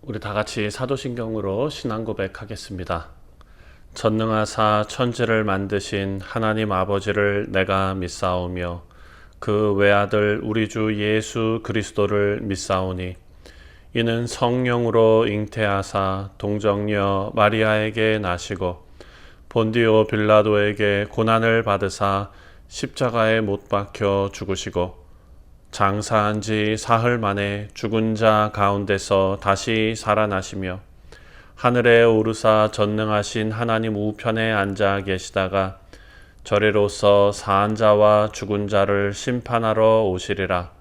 우리 다 같이 사도신경으로 신앙 고백하겠습니다. 전능하사 천지를 만드신 하나님 아버지를 내가 믿사오며 그 외아들 우리 주 예수 그리스도를 믿사오니 이는 성령으로 잉태하사 동정녀 마리아에게 나시고 본디오 빌라도에게 고난을 받으사 십자가에 못 박혀 죽으시고 장사한 지 사흘 만에 죽은 자 가운데서 다시 살아나시며 하늘에 오르사 전능하신 하나님 우편에 앉아 계시다가 저리로서 사한 자와 죽은 자를 심판하러 오시리라.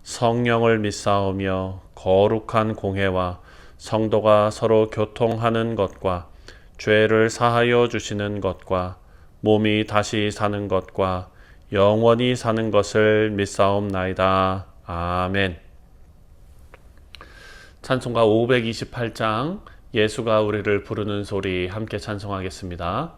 성령을 믿사오며 거룩한 공회와 성도가 서로 교통하는 것과 죄를 사하여 주시는 것과 몸이 다시 사는 것과 영원히 사는 것을 믿사옵나이다. 아멘. 찬송가 528장 예수가 우리를 부르는 소리 함께 찬송하겠습니다.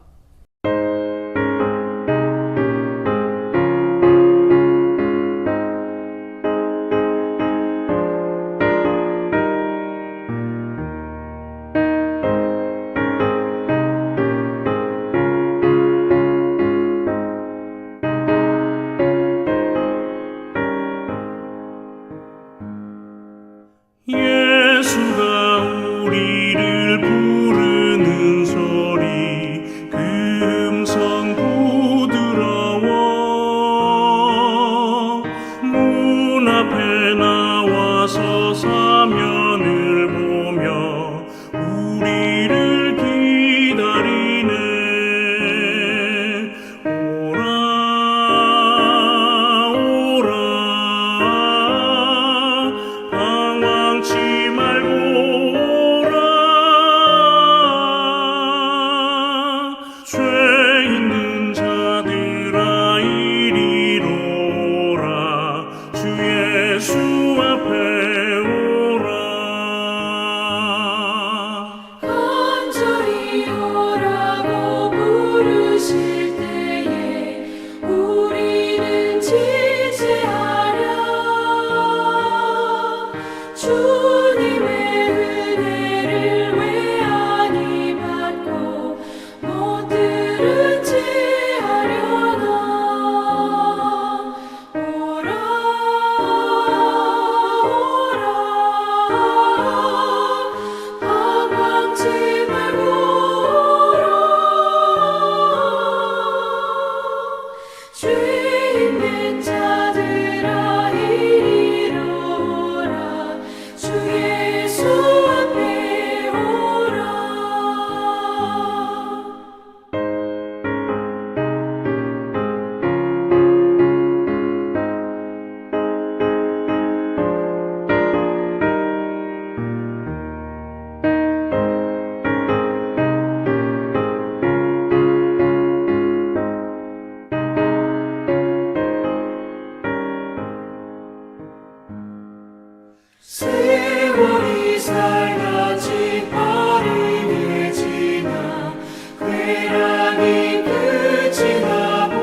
예수가 우리를 부르는 소리 그 음성 부드러워 문 앞에 나와서 사면을 보며 우리를 기다리네. 오라 오라 방황치 말고 오라. 죄 있는 자들아 이리로 오라. 주 예수 앞에 오라. 간절히 오라고 부르실 때에 우리는 지체하랴. 주님의 은혜를 왜 아니 받고 못 들은 채 하려나. 오라 오라 방황치 말고 오라. 죄 있는 자들아 이리로 오라. 주 예수 앞에 오라. 세월이 살같이 빠르게 지나 쾌락이 끝이 나고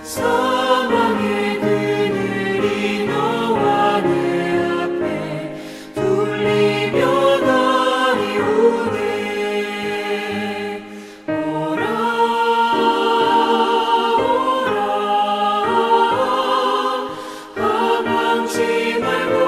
사망의 그늘이 너와 내 앞에 둘리며 다리우네. 오라 오라 방황치 말고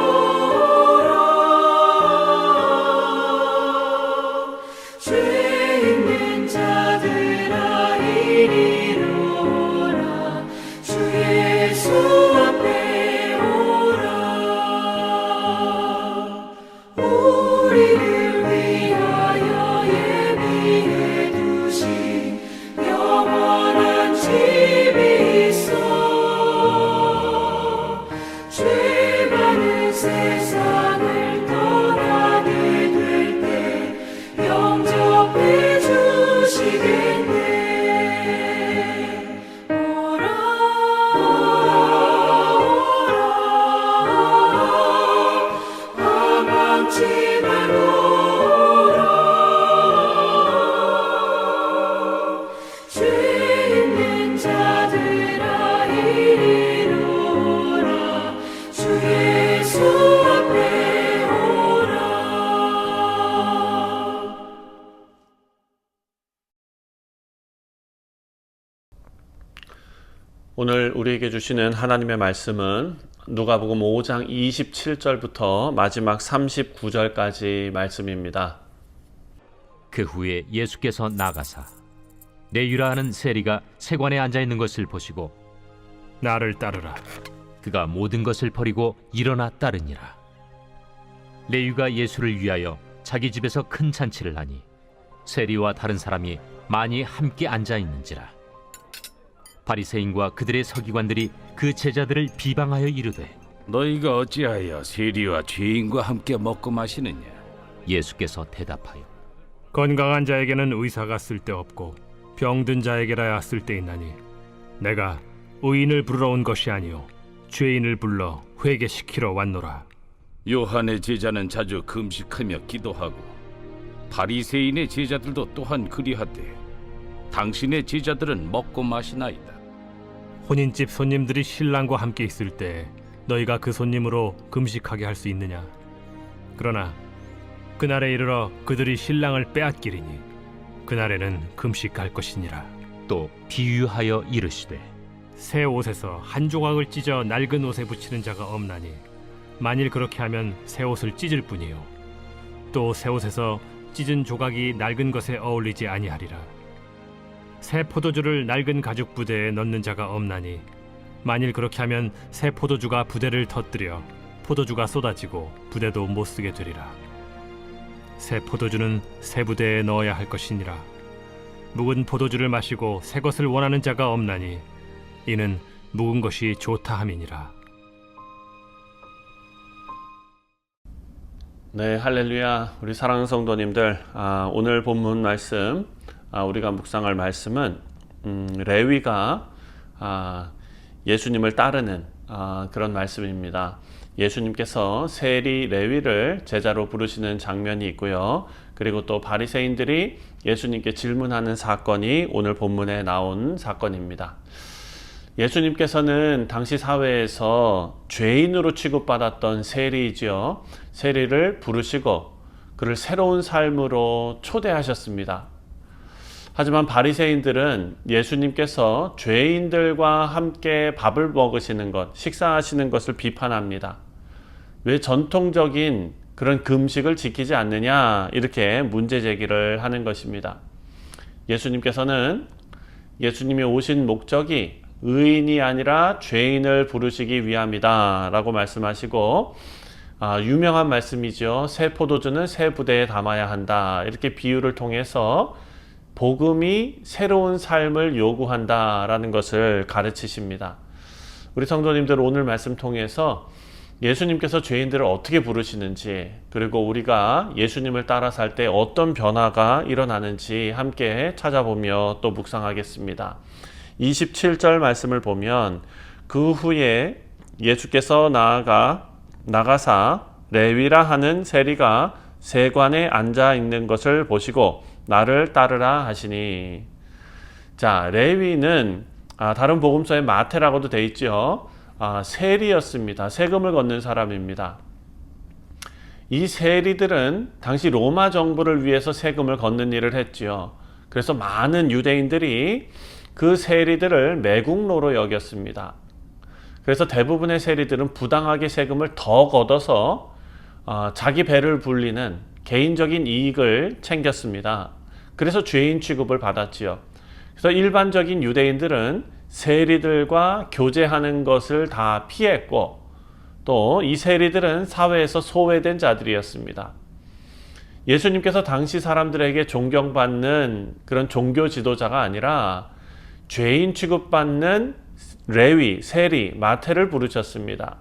오늘 우리에게 주시는 하나님의 말씀은 누가복음 5장 27절부터 마지막 39절까지 말씀입니다. 그 후에 예수께서 나가사 레위라 하는 세리가 세관에 앉아 있는 것을 보시고 나를 따르라. 그가 모든 것을 버리고 일어나 따르니라. 레위가 예수를 위하여 자기 집에서 큰 잔치를 하니 세리와 다른 사람이 많이 함께 앉아 있는지라. 바리새인과 그들의 서기관들이 그 제자들을 비방하여 이르되 너희가 어찌하여 세리와 죄인과 함께 먹고 마시느냐? 예수께서 대답하여 건강한 자에게는 의사가 쓸데없고 병든 자에게라야 쓸데있나니 내가 의인을 부르러 온 것이 아니요 죄인을 불러 회개시키러 왔노라. 요한의 제자는 자주 금식하며 기도하고 바리새인의 제자들도 또한 그리하되 당신의 제자들은 먹고 마시나이다. 혼인집 손님들이 신랑과 함께 있을 때 너희가 그 손님으로 금식하게 할 수 있느냐? 그러나 그날에 이르러 그들이 신랑을 빼앗기리니 그날에는 금식할 것이니라. 또 비유하여 이르시되 새 옷에서 한 조각을 찢어 낡은 옷에 붙이는 자가 없나니 만일 그렇게 하면 새 옷을 찢을 뿐이요 또 새 옷에서 찢은 조각이 낡은 것에 어울리지 아니하리라. 새 포도주를 낡은 가죽 부대에 넣는 자가 없나니 만일 그렇게 하면 새 포도주가 부대를 터뜨려 포도주가 쏟아지고 부대도 못 쓰게 되리라. 새 포도주는 새 부대에 넣어야 할 것이니라. 묵은 포도주를 마시고 새 것을 원하는 자가 없나니 이는 묵은 것이 좋다 함이니라. 네, 할렐루야. 우리 사랑하는 성도님들, 오늘 본문 말씀, 우리가 묵상할 말씀은 레위가 예수님을 따르는 그런 말씀입니다. 예수님께서 세리 레위를 제자로 부르시는 장면이 있고요. 그리고 또 바리새인들이 예수님께 질문하는 사건이 오늘 본문에 나온 사건입니다. 예수님께서는 당시 사회에서 죄인으로 취급받았던 세리이지요. 세리를 부르시고 그를 새로운 삶으로 초대하셨습니다. 하지만 바리새인들은 예수님께서 죄인들과 함께 밥을 먹으시는 것, 식사하시는 것을 비판합니다. 왜 전통적인 그런 금식을 지키지 않느냐, 이렇게 문제 제기를 하는 것입니다. 예수님께서는 예수님이 오신 목적이 의인이 아니라 죄인을 부르시기 위함이다 라고 말씀하시고, 유명한 말씀이죠. 새 포도주는 새 부대에 담아야 한다, 이렇게 비유를 통해서 복음이 새로운 삶을 요구한다라는 것을 가르치십니다. 우리 성도님들, 오늘 말씀 통해서 예수님께서 죄인들을 어떻게 부르시는지, 그리고 우리가 예수님을 따라 살 때 어떤 변화가 일어나는지 함께 찾아보며 또 묵상하겠습니다. 27절 말씀을 보면 그 후에 예수께서 나가사 레위라 하는 세리가 세관에 앉아 있는 것을 보시고 나를 따르라 하시니. 자, 레위는 다른 복음서에 마태라고도 되어 있죠. 세리였습니다. 세금을 걷는 사람입니다. 이 세리들은 당시 로마 정부를 위해서 세금을 걷는 일을 했지요. 그래서 많은 유대인들이 그 세리들을 매국노로 여겼습니다. 그래서 대부분의 세리들은 부당하게 세금을 더 걷어서 자기 배를 불리는 개인적인 이익을 챙겼습니다. 그래서 죄인 취급을 받았지요. 그래서 일반적인 유대인들은 세리들과 교제하는 것을 다 피했고, 또 이 세리들은 사회에서 소외된 자들이었습니다. 예수님께서 당시 사람들에게 존경받는 그런 종교 지도자가 아니라 죄인 취급받는 레위, 세리, 마태를 부르셨습니다.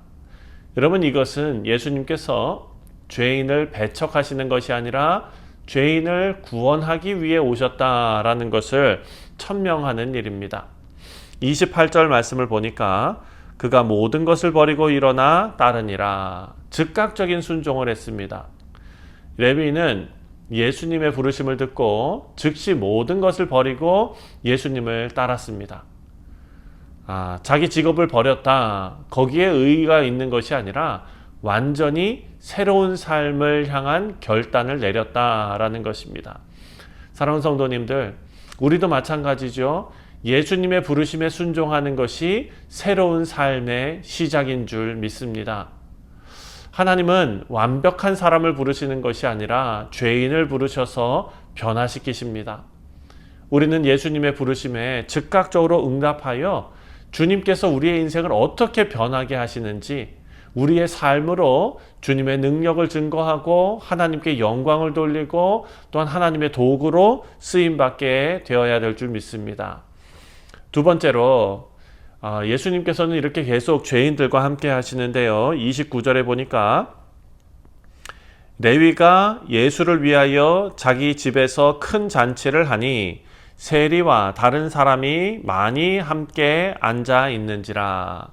여러분, 이것은 예수님께서 죄인을 배척하시는 것이 아니라 죄인을 구원하기 위해 오셨다라는 것을 천명하는 일입니다. 28절 말씀을 보니까 그가 모든 것을 버리고 일어나 따르니라. 즉각적인 순종을 했습니다. 레위는 예수님의 부르심을 듣고 즉시 모든 것을 버리고 예수님을 따랐습니다. 자기 직업을 버렸다, 거기에 의의가 있는 것이 아니라 완전히 새로운 삶을 향한 결단을 내렸다라는 것입니다. 사랑하는 성도님들, 우리도 마찬가지죠. 예수님의 부르심에 순종하는 것이 새로운 삶의 시작인 줄 믿습니다. 하나님은 완벽한 사람을 부르시는 것이 아니라 죄인을 부르셔서 변화시키십니다. 우리는 예수님의 부르심에 즉각적으로 응답하여 주님께서 우리의 인생을 어떻게 변하게 하시는지 우리의 삶으로 주님의 능력을 증거하고 하나님께 영광을 돌리고 또한 하나님의 도구로 쓰임받게 되어야 될 줄 믿습니다. 두 번째로 예수님께서는 이렇게 계속 죄인들과 함께 하시는데요. 29절에 보니까 레위가 예수를 위하여 자기 집에서 큰 잔치를 하니 세리와 다른 사람이 많이 함께 앉아 있는지라.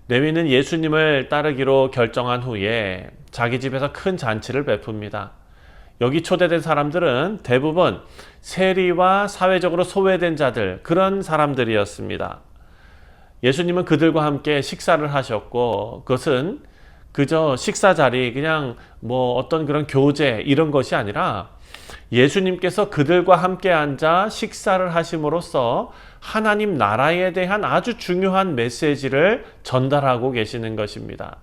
레위는 예수님을 따르기로 결정한 후에 자기 집에서 큰 잔치를 베풉니다. 여기 초대된 사람들은 대부분 세리와 사회적으로 소외된 자들, 그런 사람들이었습니다. 예수님은 그들과 함께 식사를 하셨고 그것은 그저 식사 자리, 그냥 어떤 그런 교제 이런 것이 아니라 예수님께서 그들과 함께 앉아 식사를 하심으로써 하나님 나라에 대한 아주 중요한 메시지를 전달하고 계시는 것입니다.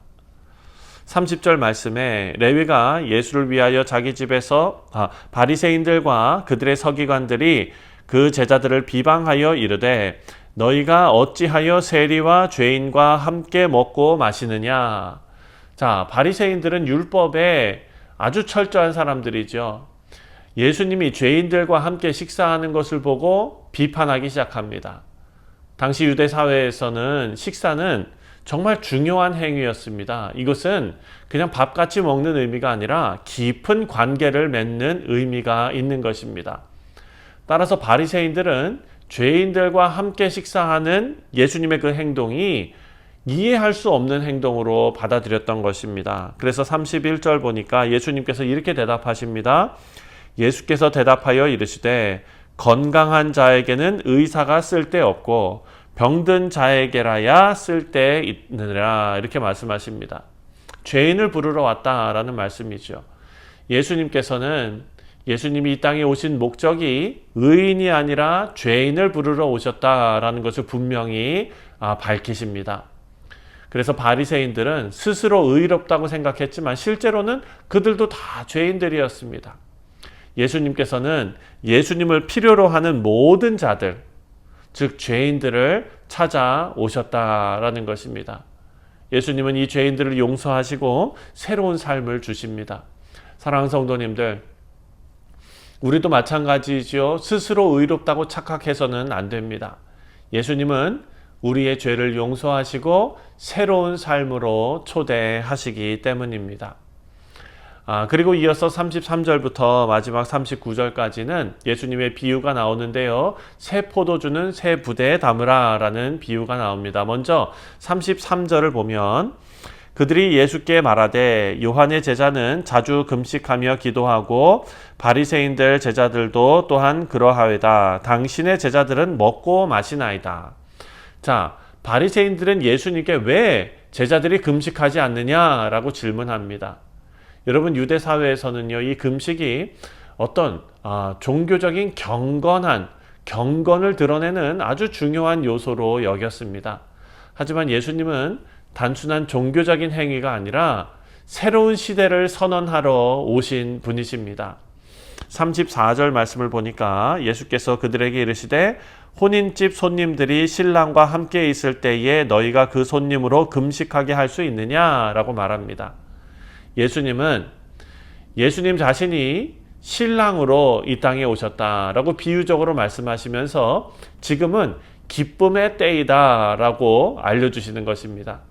30절 말씀에 레위가 예수를 위하여 자기 집에서 바리새인들과 그들의 서기관들이 그 제자들을 비방하여 이르되 너희가 어찌하여 세리와 죄인과 함께 먹고 마시느냐. 자, 바리새인들은 율법에 아주 철저한 사람들이죠. 예수님이 죄인들과 함께 식사하는 것을 보고 비판하기 시작합니다. 당시 유대 사회에서는 식사는 정말 중요한 행위였습니다. 이것은 그냥 밥같이 먹는 의미가 아니라 깊은 관계를 맺는 의미가 있는 것입니다. 따라서 바리새인들은 죄인들과 함께 식사하는 예수님의 그 행동이 이해할 수 없는 행동으로 받아들였던 것입니다. 그래서 31절 보니까 예수님께서 이렇게 대답하십니다. 예수께서 대답하여 이르시되 건강한 자에게는 의사가 쓸데없고 병든 자에게라야 쓸데있느니라, 이렇게 말씀하십니다. 죄인을 부르러 왔다라는 말씀이죠. 예수님이 이 땅에 오신 목적이 의인이 아니라 죄인을 부르러 오셨다라는 것을 분명히 밝히십니다. 그래서 바리새인들은 스스로 의롭다고 생각했지만 실제로는 그들도 다 죄인들이었습니다. 예수님께서는 예수님을 필요로 하는 모든 자들, 즉 죄인들을 찾아오셨다라는 것입니다. 예수님은 이 죄인들을 용서하시고 새로운 삶을 주십니다. 사랑하는 성도님들, 우리도 마찬가지죠. 스스로 의롭다고 착각해서는 안 됩니다. 예수님은 우리의 죄를 용서하시고 새로운 삶으로 초대하시기 때문입니다. 그리고 이어서 33절부터 마지막 39절까지는 예수님의 비유가 나오는데요. 새 포도주는 새 부대에 담으라 라는 비유가 나옵니다. 먼저 33절을 보면 그들이 예수께 말하되 요한의 제자는 자주 금식하며 기도하고 바리새인들 제자들도 또한 그러하외다. 당신의 제자들은 먹고 마시나이다. 자, 바리새인들은 예수님께 왜 제자들이 금식하지 않느냐라고 질문합니다. 여러분, 유대 사회에서는요, 이 금식이 어떤 종교적인 경건을 드러내는 아주 중요한 요소로 여겼습니다. 하지만 예수님은 단순한 종교적인 행위가 아니라 새로운 시대를 선언하러 오신 분이십니다. 34절 말씀을 보니까 예수께서 그들에게 이르시되 혼인집 손님들이 신랑과 함께 있을 때에 너희가 그 손님으로 금식하게 할 수 있느냐라고 말합니다. 예수님 자신이 신랑으로 이 땅에 오셨다라고 비유적으로 말씀하시면서 지금은 기쁨의 때이다라고 알려주시는 것입니다.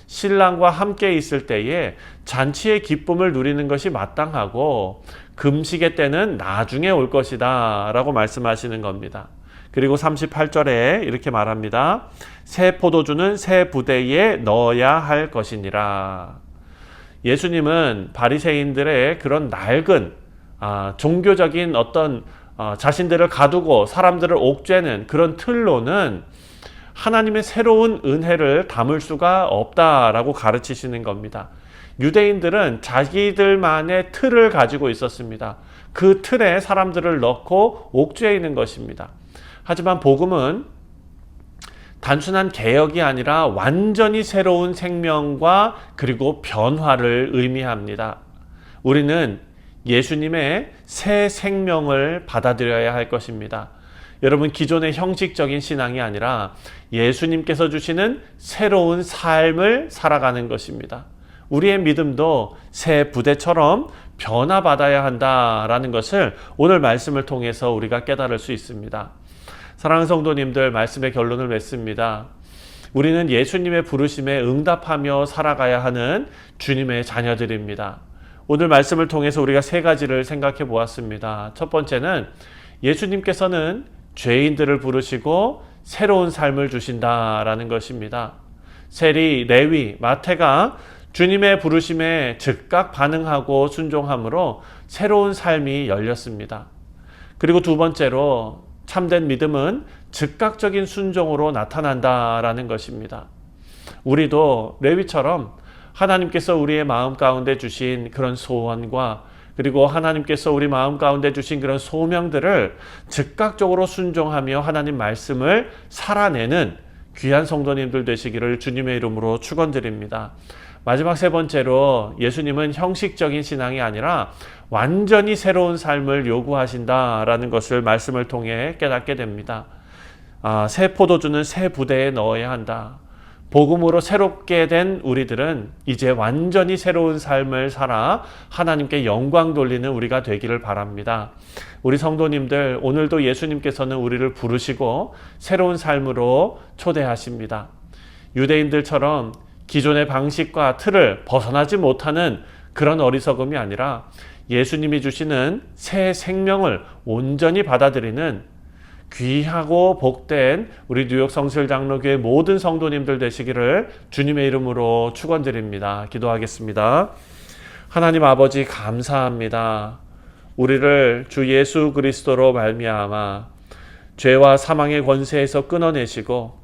신랑과 함께 있을 때에 잔치의 기쁨을 누리는 것이 마땅하고 금식의 때는 나중에 올 것이다 라고 말씀하시는 겁니다. 그리고 38절에 이렇게 말합니다. 새 포도주는 새 부대에 넣어야 할 것이니라. 예수님은 바리새인들의 그런 낡은 종교적인 어떤 자신들을 가두고 사람들을 옥죄는 그런 틀로는 하나님의 새로운 은혜를 담을 수가 없다라고 가르치시는 겁니다. 유대인들은 자기들만의 틀을 가지고 있었습니다. 그 틀에 사람들을 넣고 옥죄이는 것입니다. 하지만 복음은 단순한 개혁이 아니라 완전히 새로운 생명과 그리고 변화를 의미합니다. 우리는 예수님의 새 생명을 받아들여야 할 것입니다. 여러분, 기존의 형식적인 신앙이 아니라 예수님께서 주시는 새로운 삶을 살아가는 것입니다. 우리의 믿음도 새 부대처럼 변화받아야 한다라는 것을 오늘 말씀을 통해서 우리가 깨달을 수 있습니다. 사랑하는 성도님들, 말씀의 결론을 맺습니다. 우리는 예수님의 부르심에 응답하며 살아가야 하는 주님의 자녀들입니다. 오늘 말씀을 통해서 우리가 세 가지를 생각해 보았습니다. 첫 번째는 예수님께서는 죄인들을 부르시고 새로운 삶을 주신다라는 것입니다. 세리, 레위, 마태가 주님의 부르심에 즉각 반응하고 순종함으로 새로운 삶이 열렸습니다. 그리고 두 번째로 참된 믿음은 즉각적인 순종으로 나타난다라는 것입니다. 우리도 레위처럼 하나님께서 우리의 마음 가운데 주신 그런 소원과 그리고 하나님께서 우리 마음 가운데 주신 그런 소명들을 즉각적으로 순종하며 하나님 말씀을 살아내는 귀한 성도님들 되시기를 주님의 이름으로 축원드립니다. 마지막 세 번째로 예수님은 형식적인 신앙이 아니라 완전히 새로운 삶을 요구하신다라는 것을 말씀을 통해 깨닫게 됩니다. 새 포도주는 새 부대에 넣어야 한다. 복음으로 새롭게 된 우리들은 이제 완전히 새로운 삶을 살아 하나님께 영광 돌리는 우리가 되기를 바랍니다. 우리 성도님들, 오늘도 예수님께서는 우리를 부르시고 새로운 삶으로 초대하십니다. 유대인들처럼 기존의 방식과 틀을 벗어나지 못하는 그런 어리석음이 아니라 예수님이 주시는 새 생명을 온전히 받아들이는 귀하고 복된 우리 뉴욕 성실장로교회 모든 성도님들 되시기를 주님의 이름으로 축원드립니다. 기도하겠습니다. 하나님 아버지, 감사합니다. 우리를 주 예수 그리스도로 말미암아 죄와 사망의 권세에서 끊어내시고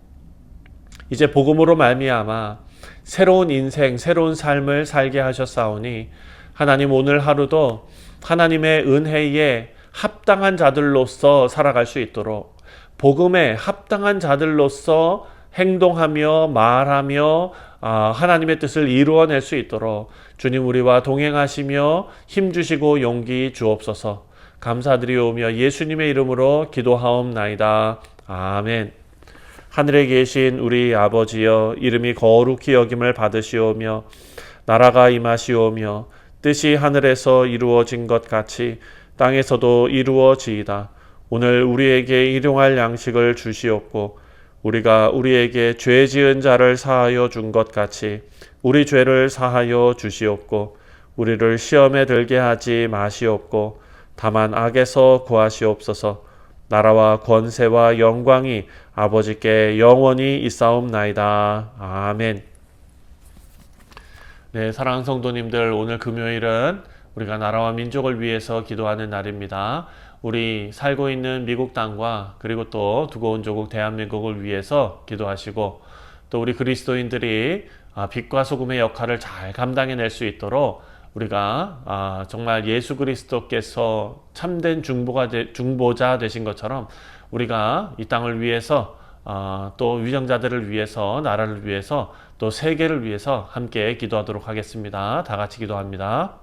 이제 복음으로 말미암아 새로운 인생, 새로운 삶을 살게 하셨사오니 하나님, 오늘 하루도 하나님의 은혜에 합당한 자들로서 살아갈 수 있도록 복음에 합당한 자들로서 행동하며 말하며 하나님의 뜻을 이루어낼 수 있도록 주님 우리와 동행하시며 힘주시고 용기 주옵소서. 감사드리오며 예수님의 이름으로 기도하옵나이다. 아멘. 하늘에 계신 우리 아버지여, 이름이 거룩히 여김을 받으시오며 나라가 임하시오며 뜻이 하늘에서 이루어진 것 같이 땅에서도 이루어지이다. 오늘 우리에게 일용할 양식을 주시옵고 우리가 우리에게 죄 지은 자를 사하여 준 것 같이 우리 죄를 사하여 주시옵고 우리를 시험에 들게 하지 마시옵고 다만 악에서 구하시옵소서. 나라와 권세와 영광이 아버지께 영원히 있사옵나이다. 아멘. 네, 사랑하는 성도님들, 오늘 금요일은 우리가 나라와 민족을 위해서 기도하는 날입니다. 우리 살고 있는 미국 땅과 그리고 또 두고 온 조국 대한민국을 위해서 기도하시고 또 우리 그리스도인들이 빛과 소금의 역할을 잘 감당해낼 수 있도록 우리가 정말 예수 그리스도께서 참된 중보자 되신 것처럼 우리가 이 땅을 위해서 또 위정자들을 위해서, 나라를 위해서, 또 세계를 위해서 함께 기도하도록 하겠습니다. 다 같이 기도합니다.